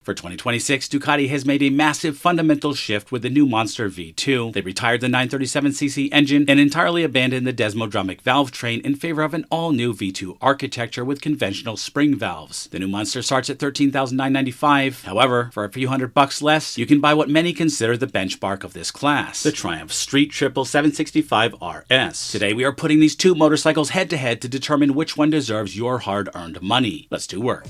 For 2026, Ducati has made a massive fundamental shift with the new Monster V2. They retired the 937cc engine and entirely abandoned the desmodromic valve train in favor of an all-new V2 architecture with conventional spring valves. The new Monster starts at $13,995. However, for a few $100 less, you can buy what many consider the benchmark of this class, the Triumph Street Triple 765 RS. Today, we are putting these two motorcycles head-to-head to determine which one deserves your hard-earned money. Let's do work.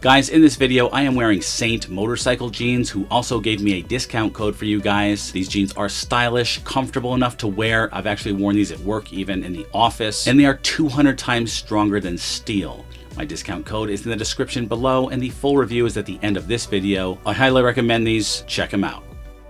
Guys, in this video, I am wearing Saint motorcycle jeans, who also gave me a discount code for you guys. These jeans are stylish, comfortable enough to wear. I've actually worn these at work, even in the office, and they are 200 times stronger than steel. My discount code is in the description below, and the full review is at the end of this video. I highly recommend these. Check them out.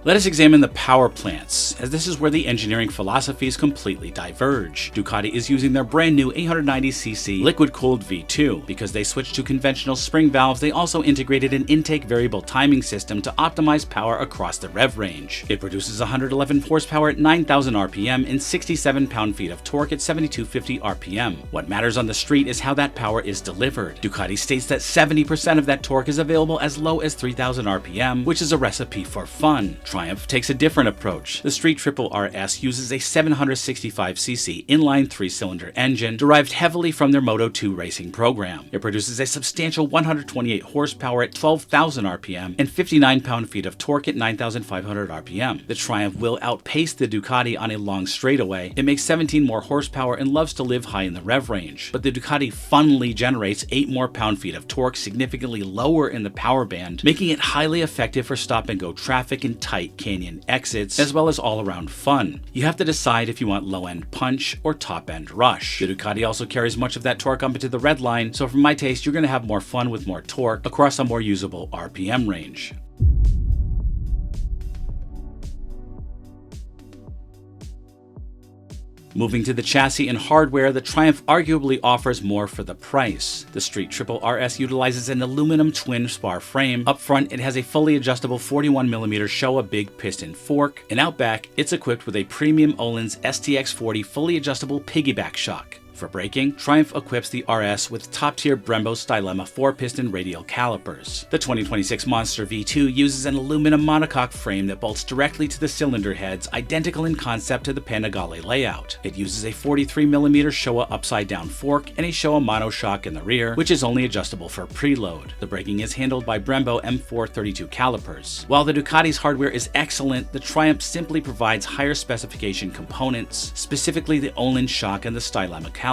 Let us examine the power plants, as this is where the engineering philosophies completely diverge. Ducati is using their brand new 890cc liquid-cooled V2. Because they switched to conventional spring valves, they also integrated an intake variable timing system to optimize power across the rev range. It produces 111 horsepower at 9,000 RPM and 67 pound-feet of torque at 7,250 RPM. What matters on the street is how that power is delivered. Ducati states that 70% of that torque is available as low as 3,000 RPM, which is a recipe for fun. Triumph takes a different approach. The Street Triple RS uses a 765cc inline 3-cylinder engine derived heavily from their Moto2 racing program. It produces a substantial 128 horsepower at 12,000 RPM and 59 pound-feet of torque at 9,500 RPM. The Triumph will outpace the Ducati on a long straightaway. It makes 17 more horsepower and loves to live high in the rev range, but the Ducati funnily generates 8 more pound-feet of torque, significantly lower in the power band, making it highly effective for stop-and-go traffic and tight canyon exits, as well as all-around fun. You have to decide if you want low-end punch or top-end rush. The Ducati also carries much of that torque up into the red line, so for my taste, you're going to have more fun with more torque across a more usable RPM range. Moving to the chassis and hardware, the Triumph arguably offers more for the price. The Street Triple RS utilizes an aluminum twin spar frame. Up front, it has a fully adjustable 41mm Showa big piston fork, and out back, it's equipped with a premium Öhlins STX40 fully adjustable piggyback shock. For braking, Triumph equips the RS with top-tier Brembo Stylema 4-piston radial calipers. The 2026 Monster V2 uses an aluminum monocoque frame that bolts directly to the cylinder heads, identical in concept to the Panigale layout. It uses a 43mm Showa upside-down fork and a Showa monoshock in the rear, which is only adjustable for preload. The braking is handled by Brembo M432 calipers. While the Ducati's hardware is excellent, the Triumph simply provides higher specification components, specifically the Öhlins shock and the Stylema calipers.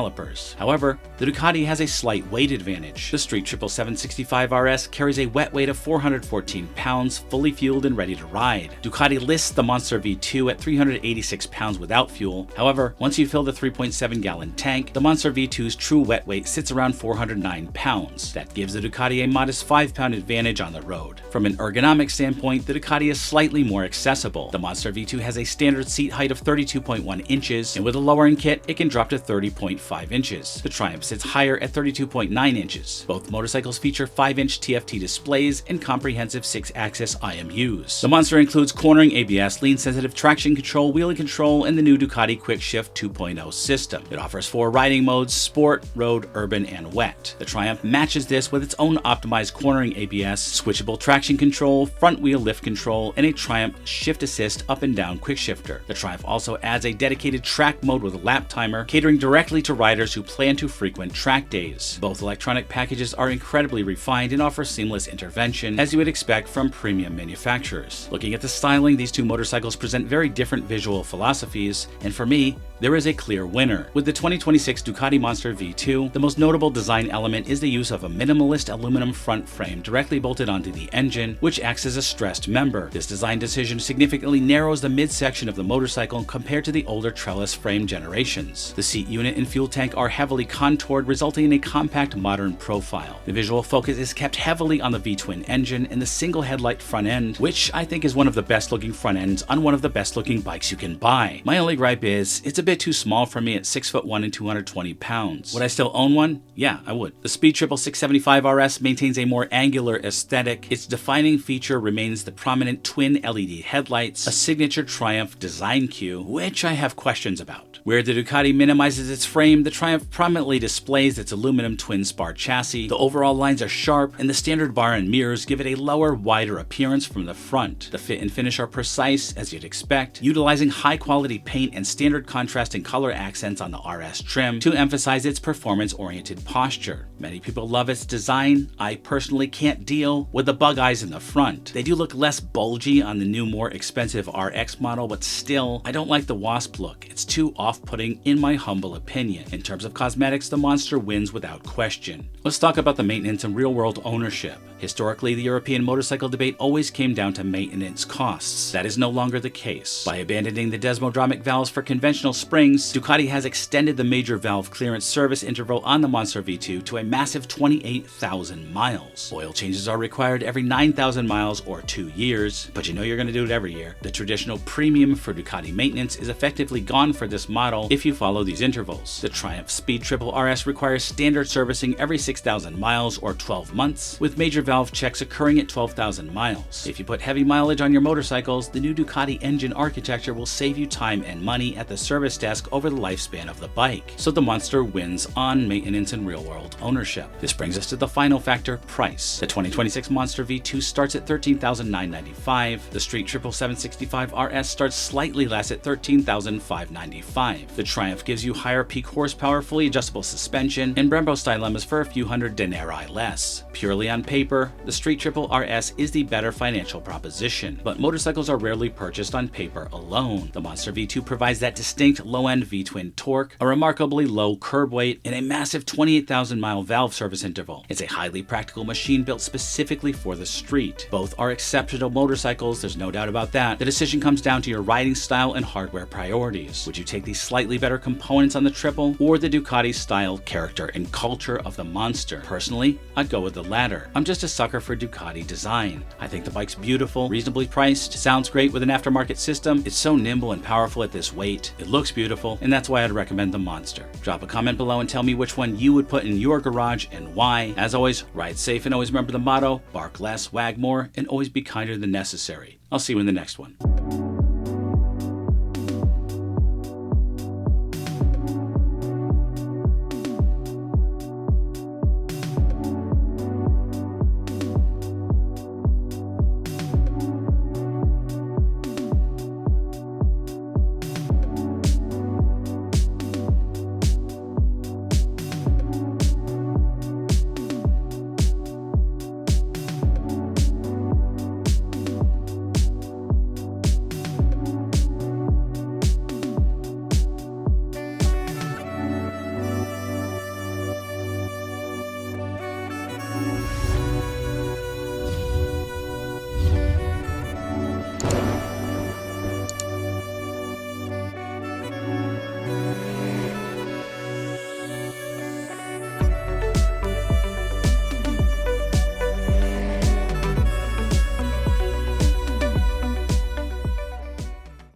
However, the Ducati has a slight weight advantage. The Street Triple 765 RS carries a wet weight of 414 pounds, fully fueled and ready to ride. Ducati lists the Monster V2 at 386 pounds without fuel. However, once you fill the 3.7-gallon tank, the Monster V2's true wet weight sits around 409 pounds. That gives the Ducati a modest 5-pound advantage on the road. From an ergonomic standpoint, the Ducati is slightly more accessible. The Monster V2 has a standard seat height of 32.1 inches, and with a lowering kit, it can drop to 30.5 inches. The Triumph sits higher at 32.9 inches. Both motorcycles feature 5-inch TFT displays and comprehensive 6-axis IMUs. The Monster includes cornering ABS, lean-sensitive traction control, wheelie control, and the new Ducati Quick Shift 2.0 system. It offers 4 riding modes: Sport, Road, Urban, and Wet. The Triumph matches this with its own optimized cornering ABS, switchable traction control, front wheel lift control, and a Triumph Shift Assist up and down quick shifter. The Triumph also adds a dedicated track mode with a lap timer, catering directly to riders who plan to frequent track days. Both electronic packages are incredibly refined and offer seamless intervention, as you would expect from premium manufacturers. Looking at the styling, these two motorcycles present very different visual philosophies, and for me, there is a clear winner. With the 2026 Ducati Monster V2, the most notable design element is the use of a minimalist aluminum front frame directly bolted onto the engine, which acts as a stressed member. This design decision significantly narrows the midsection of the motorcycle compared to the older trellis frame generations. The seat unit and fuel tank are heavily contoured, resulting in a compact, modern profile. The visual focus is kept heavily on the V-twin engine and the single headlight front end, which I think is one of the best looking front ends on one of the best looking bikes you can buy. My only gripe is, it's a bit too small for me at 6'1" and 220 pounds. Would I still own one? Yeah, I would. The Speed Triple 675 RS maintains a more angular aesthetic. Its defining feature remains the prominent twin LED headlights, a signature Triumph design cue, which I have questions about. Where the Ducati minimizes its frame, the Triumph prominently displays its aluminum twin spar chassis. The overall lines are sharp, and the standard bar and mirrors give it a lower, wider appearance from the front. The fit and finish are precise, as you'd expect, utilizing high-quality paint and standard contrasting color accents on the RS trim to emphasize its performance-oriented posture. Many people love its design. I personally can't deal with the bug eyes in the front. They do look less bulgy on the new, more expensive RX model, but still, I don't like the wasp look. It's too off-putting in my humble opinion. In terms of cosmetics, the Monster wins without question. Let's talk about the maintenance and real-world ownership. Historically, the European motorcycle debate always came down to maintenance costs. That is no longer the case. By abandoning the desmodromic valves for conventional springs, Ducati has extended the major valve clearance service interval on the Monster V2 to a massive 28,000 miles. Oil changes are required every 9,000 miles or 2 years, but you know you're going to do it every year. The traditional premium for Ducati maintenance is effectively gone for this model if you follow these intervals. The Triumph Speed Triple RS requires standard servicing every 6,000 miles or 12 months, with major valve checks occurring at 12,000 miles. If you put heavy mileage on your motorcycles, the new Ducati engine architecture will save you time and money at the service desk over the lifespan of the bike. So the Monster wins on maintenance and real-world ownership. This brings us to the final factor, price. The 2026 Monster V2 starts at $13,995. The Street Triple 765 RS starts slightly less at $13,595. The Triumph gives you higher peak horsepower, fully adjustable suspension, and Brembo stylemas for a few hundred denarii less. Purely on paper, the Street Triple RS is the better financial proposition, but motorcycles are rarely purchased on paper alone. The Monster V2 provides that distinct low-end V-twin torque, a remarkably low curb weight, and a massive 28,000-mile valve service interval. It's a highly practical machine built specifically for the street. Both are exceptional motorcycles, there's no doubt about that. The decision comes down to your riding style and hardware priorities. Would you take these slightly better components on the Triple, or the Ducati style, character, and culture of the Monster? Personally, I'd go with the latter. I'm just a sucker for Ducati design. I think the bike's beautiful, reasonably priced, sounds great with an aftermarket system, it's so nimble and powerful at this weight, it looks beautiful, and that's why I'd recommend the Monster. Drop a comment below and tell me which one you would put in your garage and why. As always, ride safe and always remember the motto, bark less, wag more, and always be kinder than necessary. I'll see you in the next one.